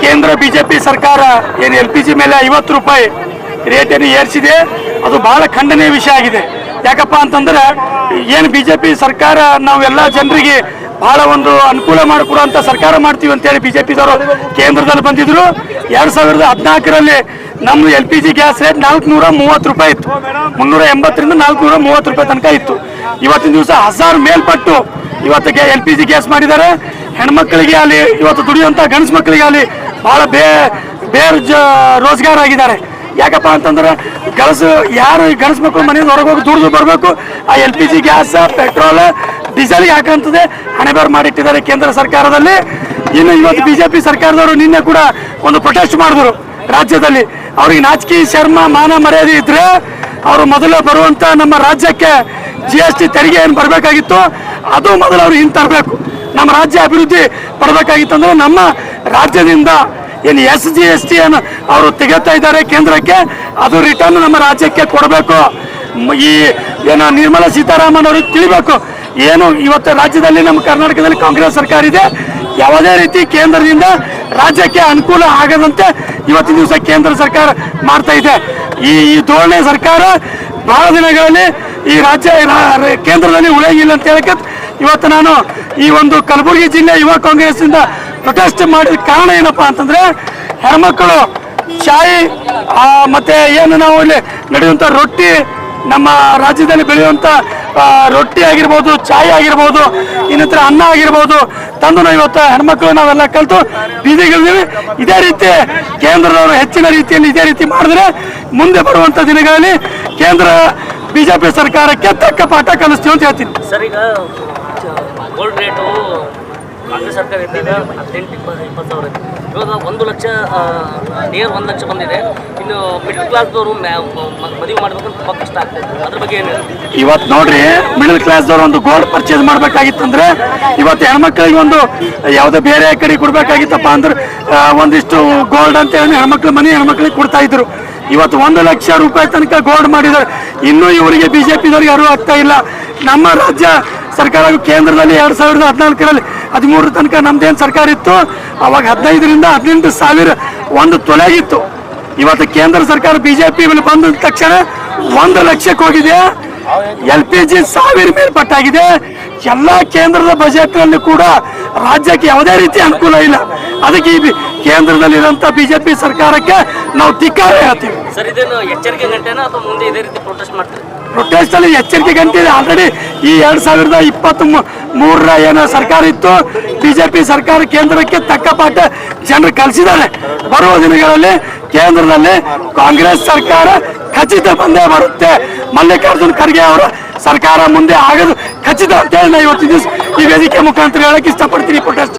ಕೇಂದ್ರ ಬಿಜೆಪಿ ಸರ್ಕಾರ ಏನು LPG ಮೇಲೆ 50 ರೂಪಾಯಿ ರೇಟ್ ಏನು ಏರಿಸಿದೆ ಅದು ಬಹಳ ಖಂಡನೀಯ ವಿಷಯ ಆಗಿದೆ. ಯಾಕಪ್ಪ ಅಂತಂದ್ರೆ ಏನು ಬಿಜೆಪಿ ಸರ್ಕಾರ ನಾವೆಲ್ಲ ಜನರಿಗೆ ಬಹಳ ಒಂದು ಅನುಕೂಲ ಮಾಡಿಕೊಡುವಂಥ ಸರ್ಕಾರ ಮಾಡ್ತೀವಿ ಅಂತೇಳಿ ಬಿಜೆಪಿದವರು ಕೇಂದ್ರದಲ್ಲಿ ಬಂದಿದ್ರು. 2014ರಲ್ಲಿ ನಮ್ಮ LPG ಗ್ಯಾಸ್ ರೇಟ್ 430 ರೂಪಾಯಿ ಇತ್ತು. 380ರಿಂದ 430 ರೂಪಾಯಿ ತನಕ ಇತ್ತು. ಇವತ್ತಿನ ದಿವಸ 1000 ಮೇಲ್ಪಟ್ಟು ಇವತ್ತಿಗೆ LPG ಗ್ಯಾಸ್ ಮಾಡಿದ್ದಾರೆ. ಹೆಣ್ಮಕ್ಳಿಗೆ ಅಲ್ಲಿ ಇವತ್ತು ದುಡಿಯುವಂಥ ಗಂಡಸು ಮಕ್ಕಳಿಗೆ ಅಲ್ಲಿ ಬಹಳ ರೋಜ್ಗಾರ ಆಗಿದ್ದಾರೆ. ಯಾಕಪ್ಪ ಅಂತಂದ್ರೆ ಯಾರು ಗಂಡಸು ಮಕ್ಕಳು ಮನೆಯಿಂದ ಹೊರಗೆ ಹೋಗಿ ದುಡಿದು ಬರಬೇಕು, ಆ LPG ಗ್ಯಾಸ್ ಪೆಟ್ರೋಲ್ ಡೀಸೆಲ್ಗೆ ಹಾಕಂತದೆ ಹಣೆಬಾರ್ ಮಾಡಿಟ್ಟಿದ್ದಾರೆ ಕೇಂದ್ರ ಸರ್ಕಾರದಲ್ಲಿ. ಇನ್ನು ಇವತ್ತು ಬಿಜೆಪಿ ಸರ್ಕಾರದವರು ನಿನ್ನೆ ಕೂಡ ಒಂದು ಪ್ರೊಟೆಸ್ಟ್ ಮಾಡಿದ್ರು ರಾಜ್ಯದಲ್ಲಿ. ಅವ್ರಿಗೆ ನಾಚಿಕೆ ಶರ್ಮ ಮಾನ ಮರ್ಯಾದೆ ಇದ್ರೆ ಅವರು ಮೊದಲು ಬರುವಂತ ನಮ್ಮ ರಾಜ್ಯಕ್ಕೆ GST ತೆರಿಗೆ ಏನು ಬರಬೇಕಾಗಿತ್ತು ಅದು ಮೊದಲು ಅವ್ರು ಹಿಂತರಬೇಕು. ನಮ್ಮ ರಾಜ್ಯ ಅಭಿವೃದ್ಧಿ ಪಡಬೇಕಾಗಿತ್ತು ಅಂದ್ರೆ ನಮ್ಮ ರಾಜ್ಯದಿಂದ ಏನು SGST ಅನ್ನು ಅವರು ತೆಗೆತಾ ಇದ್ದಾರೆ ಕೇಂದ್ರಕ್ಕೆ, ಅದು ರಿಟರ್ನ್ ನಮ್ಮ ರಾಜ್ಯಕ್ಕೆ ಕೊಡಬೇಕು. ಈ ಏನು ನಿರ್ಮಲಾ ಸೀತಾರಾಮನ್ ಅವರು ತಿಳಿಬೇಕು, ಏನು ಇವತ್ತು ರಾಜ್ಯದಲ್ಲಿ ನಮ್ಮ ಕರ್ನಾಟಕದಲ್ಲಿ ಕಾಂಗ್ರೆಸ್ ಸರ್ಕಾರ ಇದೆ, ಯಾವುದೇ ರೀತಿ ಕೇಂದ್ರದಿಂದ ರಾಜ್ಯಕ್ಕೆ ಅನುಕೂಲ ಆಗದಂತೆ ಇವತ್ತಿನ ದಿವಸ ಕೇಂದ್ರ ಸರ್ಕಾರ ಮಾಡ್ತಾ ಇದೆ. ಈ ಧೋರಣೆ ಸರ್ಕಾರ ಬಹಳ ದಿನಗಳಲ್ಲಿ ಈ ರಾಜ್ಯ ಕೇಂದ್ರದಲ್ಲಿ ಉಳಿಯಿಲ್ಲ ಅಂತ ಹೇಳಕ್ಕೆ ಇವತ್ತು ನಾನು ಈ ಒಂದು ಕಲಬುರಗಿ ಜಿಲ್ಲೆ ಯುವ ಕಾಂಗ್ರೆಸ್ನಿಂದ ಪ್ರೊಟೆಸ್ಟ್ ಮಾಡಿದ ಕಾರಣ ಏನಪ್ಪಾ ಅಂತಂದ್ರೆ ಹೆಣ್ಮಕ್ಕಳು ಚಾಯ್ ಮತ್ತೆ ಏನು ನಾವು ಇಲ್ಲಿ ನಡೆಯುವಂಥ ರೊಟ್ಟಿ, ನಮ್ಮ ರಾಜ್ಯದಲ್ಲಿ ಬೆಳೆಯುವಂಥ ರೊಟ್ಟಿ ಆಗಿರ್ಬೋದು, ಚಾಯ್ ಆಗಿರ್ಬೋದು, ಇನ್ನಿತರ ಅನ್ನ ಆಗಿರ್ಬೋದು ತಂದು ನಾವು ಇವತ್ತು ಹೆಣ್ಮಕ್ಳು ನಾವೆಲ್ಲ ಕಲಿತು ಬೀದಿಗಿಳಿದೀವಿ. ಇದೇ ರೀತಿ ಕೇಂದ್ರದವರು ಹೆಚ್ಚಿನ ರೀತಿಯಲ್ಲಿ ಇದೇ ರೀತಿ ಮಾಡಿದ್ರೆ ಮುಂದೆ ಬರುವಂಥ ದಿನಗಳಲ್ಲಿ ಕೇಂದ್ರ ಬಿಜೆಪಿ ಸರ್ಕಾರಕ್ಕೆ ತಕ್ಕ ಪಾಠ ಕಲಿಸ್ತೀವಿ ಅಂತ ಹೇಳ್ತೀನಿ. ಸರ್, ಈಗ ಗೋಲ್ಡ್ ರೇಟು ಕಾಂಗ್ರೆಸ್ ಸರ್ಕಾರ ಇದ್ದಾಗ 18-20 ಸಾವಿರ ಇತ್ತು. ಇವಾಗ 1 ಲಕ್ಷ ನಿಯರ್ 1 ಲಕ್ಷ ಬಂದಿದೆ. ಇನ್ನು ಮಿಡಲ್ ಕ್ಲಾಸ್ದವರು ಮದುವೆ ಮಾಡ್ಬೇಕಂತ ತುಂಬ ಕಷ್ಟ ಆಗ್ತದೆ. ಅದ್ರ ಬಗ್ಗೆ ಏನು ಇವತ್ತು ನೋಡ್ರಿ, ಮಿಡಲ್ ಕ್ಲಾಸ್ದವ್ರು ಒಂದು ಗೋಲ್ಡ್ ಪರ್ಚೇಸ್ ಮಾಡ್ಬೇಕಾಗಿತ್ತಂದ್ರೆ ಇವತ್ತು ಹೆಣ್ಮಕ್ಳಿಗೆ ಒಂದು ಯಾವುದೇ ಬೇರೆ ಕಡೆ ಕೊಡ್ಬೇಕಾಗಿತ್ತಪ್ಪ ಅಂದ್ರೆ ಒಂದಿಷ್ಟು ಗೋಲ್ಡ್ ಅಂತ ಹೇಳಿ ಹೆಣ್ಮಕ್ಳಿಗೆ ಕೊಡ್ತಾ ಇದ್ರು. ಇವತ್ತು 1 ಲಕ್ಷ ರೂಪಾಯಿ ತನಕ ಗೋಲ್ಡ್ ಮಾಡಿದ್ದಾರೆ. ಇನ್ನೂ ಇವರಿಗೆ ಬಿಜೆಪಿದವ್ರಿಗೆ ಅರಿವು ಆಗ್ತಾ ಇಲ್ಲ. ನಮ್ಮ ರಾಜ್ಯ ಸರ್ಕಾರ ಕೇಂದ್ರದಲ್ಲಿ 2014ರಲ್ಲಿ 13 ತನಕ ನಮ್ದೇನು ಸರ್ಕಾರ ಇತ್ತು, ಅವಾಗ 15ರಿಂದ 18 ಸಾವಿರ ಒಂದು ತೊಲೆಗಿತ್ತು. ಇವತ್ತು ಕೇಂದ್ರ ಸರ್ಕಾರ ಬಿಜೆಪಿ ಮೇಲೆ ಬಂದ ತಕ್ಷಣ 1 ಲಕ್ಷಕ್ಕೆ ಹೋಗಿದೆ. LPG 1000 ಮೇಲ್ಪಟ್ಟಾಗಿದೆ. ಎಲ್ಲ ಕೇಂದ್ರದ ಬಜೆಟ್ನಲ್ಲಿ ಕೂಡ ರಾಜ್ಯಕ್ಕೆ ಯಾವುದೇ ರೀತಿ ಅನುಕೂಲ ಇಲ್ಲ. ಅದಕ್ಕೆ ಈ ಕೇಂದ್ರದಲ್ಲಿರುವಂಥ ಬಿಜೆಪಿ ಸರ್ಕಾರಕ್ಕೆ ನಾವು ಧಿಕ್ಕಾರ ಹೇಳ್ತೀವಿ. ಸರ್, ಇದೇನು ಎಚ್ಚರಿಕೆ ಗಂಟೆನಾ ಅಥವಾ ಮುಂದೆ ಇದೇ ರೀತಿ ಪ್ರೊಟೆಸ್ಟ್ ಮಾಡ್ತಾರೆ? ಪ್ರೊಟೆಸ್ಟ್ ಅಲ್ಲಿ ಎಚ್ಚರಿಕೆ ಗಂಟೆ ಇದೆ. ಆಲ್ರೆಡಿ ಈ 2023ರ ಏನು ಸರ್ಕಾರ ಇತ್ತು, ಬಿಜೆಪಿ ಸರ್ಕಾರ ಕೇಂದ್ರಕ್ಕೆ ತಕ್ಕ ಪಾಠ ಜನರು ಕಲಿಸಿದ್ದಾರೆ. ಬರುವ ದಿನಗಳಲ್ಲಿ ಕೇಂದ್ರದಲ್ಲಿ ಕಾಂಗ್ರೆಸ್ ಸರ್ಕಾರ ಖಚಿತ ಬಂದೇ ಬರುತ್ತೆ. ಮಲ್ಲಿಕಾರ್ಜುನ್ ಖರ್ಗೆ ಅವರ ಸರ್ಕಾರ ಮುಂದೆ ಆಗೋದು ಖಚಿತ ಅಂತ ಹೇಳಿ ಇವತ್ತು ದಿವಸ ಈ ವೇದಿಕೆ ಮುಖಾಂತರ ಹೇಳಕ್ಕೆ ಇಷ್ಟಪಡ್ತೀನಿ. ಪ್ರೊಟೆಸ್ಟ್